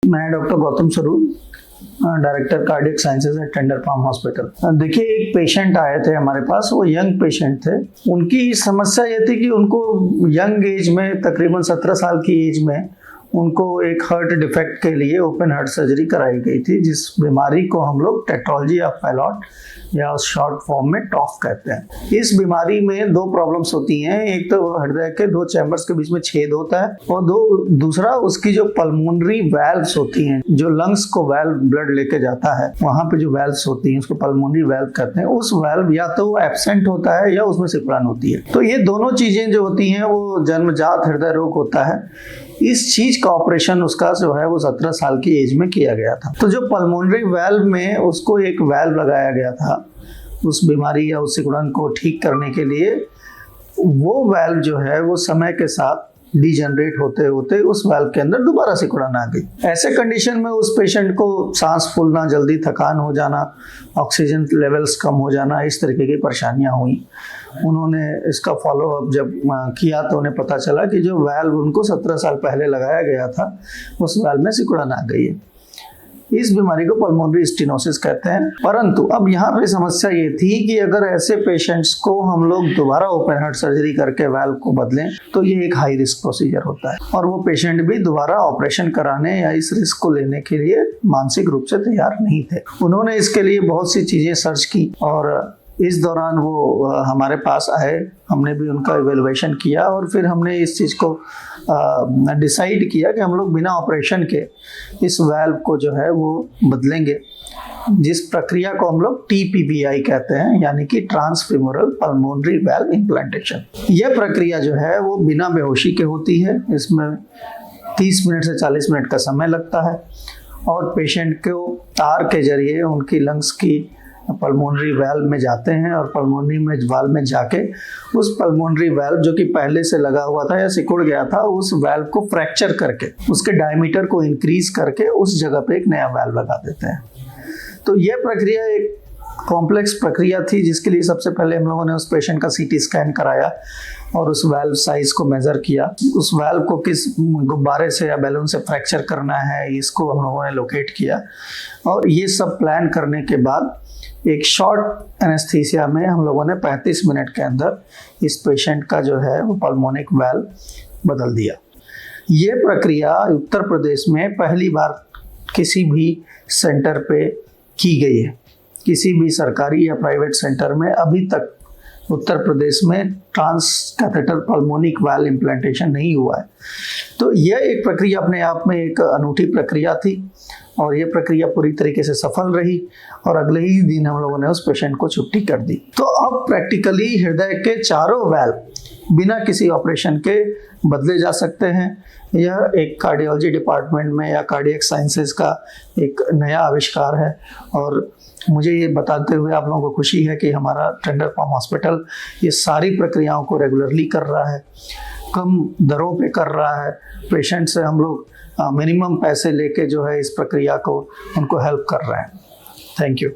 मैं doctor Gautam Swaroop, director cardiac sciences at Tender Palm hospital. देखिए, एक पेशेंट आए थे हमारे पास, वो यंग पेशेंट थे। उनकी समस्या ये थी कि उनको यंग एज में, तकरीबन 17 साल की एज में, उनको एक हार्ट डिफेक्ट के लिए ओपन हार्ट सर्जरी कराई गई थी, जिस बीमारी को हम लोग टेट्रोलॉजी ऑफ फैलॉट या शॉर्ट फॉर्म में टॉफ कहते हैं। इस बीमारी में दो प्रॉब्लम्स होती हैं। एक तो हृदय के दो चैम्बर्स के बीच में छेद होता है, और दूसरा उसकी जो पल्मोनरी वैल्व्स होती हैं, जो लंग्स को वाल्व ब्लड लेके जाता है, वहां पे जो वैल्व्स होती हैं उसको पल्मोनरी वैल्व कहते हैं। उस वैल्व या तो वो एब्सेंट होता है या उसमें सिकुड़न होती है। तो ये दोनों चीजें जो होती हैं, वो जन्मजात हृदय रोग होता है। इस चीज का ऑपरेशन उसका जो है वो 17 साल की एज में किया गया था। तो जो पल्मोनरी वैल्व में उसको एक वैल्व लगाया गया था उस बीमारी या उस सिकुड़न को ठीक करने के लिए, वो वैल्व जो है वो समय के साथ डिजनरेट होते होते उस वाल्व के अंदर दोबारा सिकुड़न आ गई। ऐसे कंडीशन में उस पेशेंट को सांस फूलना, जल्दी थकान हो जाना, ऑक्सीजन लेवल्स कम हो जाना, इस तरीके की परेशानियां हुई। उन्होंने इसका फॉलो अप जब किया तो उन्हें पता चला कि जो वाल्व उनको 17 साल पहले लगाया गया था, उस वाल्व में सिकुड़न आ गई है। इस बीमारी को पल्मोनरी स्टेनोसिस कहते हैं। परंतु अब यहाँ पे समस्या ये थी कि अगर ऐसे पेशेंट्स को हम लोग दोबारा ओपन हार्ट सर्जरी करके वाल्व को बदलें तो ये एक हाई रिस्क प्रोसीजर होता है, और वो पेशेंट भी दोबारा ऑपरेशन कराने या इस रिस्क को लेने के लिए मानसिक रूप से तैयार नहीं थे। उन्होंने इसके लिए बहुत सी चीजें सर्च की, और इस दौरान वो हमारे पास आए। हमने भी उनका इवेलुएशन किया, और फिर हमने इस चीज़ को डिसाइड किया कि हम लोग बिना ऑपरेशन के इस वाल्व को जो है वो बदलेंगे, जिस प्रक्रिया को हम लोग TPBI कहते हैं, यानी कि ट्रांसफीमोरल पल्मोनरी वाल्व इम्प्लांटेशन। यह प्रक्रिया जो है वो बिना बेहोशी के होती है। इसमें 30 मिनट से 40 मिनट का समय लगता है, और पेशेंट को तार के जरिए उनकी लंग्स की पल्मोनरी वाल्व में जाते हैं, और पल्मोनरी में वाल्व में जाके उस पल्मोनरी वाल्व जो कि पहले से लगा हुआ था या सिकुड़ गया था, उस वाल्व को फ्रैक्चर करके, उसके डायमीटर को इंक्रीज करके उस जगह पे एक नया वाल्व लगा देते हैं। तो यह प्रक्रिया एक कॉम्प्लेक्स प्रक्रिया थी, जिसके लिए सबसे पहले हम लोगों ने उस पेशेंट का CT स्कैन कराया और उस वाल्व साइज को मेजर किया। उस वाल्व को किस गुब्बारे से या बैलून से फ्रैक्चर करना है, इसको हम लोगों ने लोकेट किया, और ये सब प्लान करने के बाद एक शॉर्ट एनेस्थीसिया में हम लोगों ने 35 मिनट के अंदर इस पेशेंट का जो है वो पल्मोनिक वाल्व बदल दिया। ये प्रक्रिया उत्तर प्रदेश में पहली बार किसी भी सेंटर पे की गई है। किसी भी सरकारी या प्राइवेट सेंटर में अभी तक उत्तर प्रदेश में transcatheter pulmonic valve implantation नहीं हुआ है। तो यह एक प्रक्रिया अपने आप में एक अनूठी प्रक्रिया थी, और ये प्रक्रिया पूरी तरीके से सफल रही, और अगले ही दिन हम लोगों ने उस पेशेंट को छुट्टी कर दी। तो अब प्रैक्टिकली हृदय के चारों वाल्व बिना किसी ऑपरेशन के बदले जा सकते हैं। यह एक कार्डियोलॉजी डिपार्टमेंट में या कार्डियक साइंसेज का एक नया आविष्कार है, और मुझे ये बताते हुए आप लोगों को खुशी है कि हमारा टेंडर फार्म हॉस्पिटल ये सारी प्रक्रियाओं को रेगुलरली कर रहा है, कम दरों पे कर रहा है। पेशेंट से हम लोग मिनिमम पैसे लेके जो है इस प्रक्रिया को उनको हेल्प कर रहे हैं। Thank you.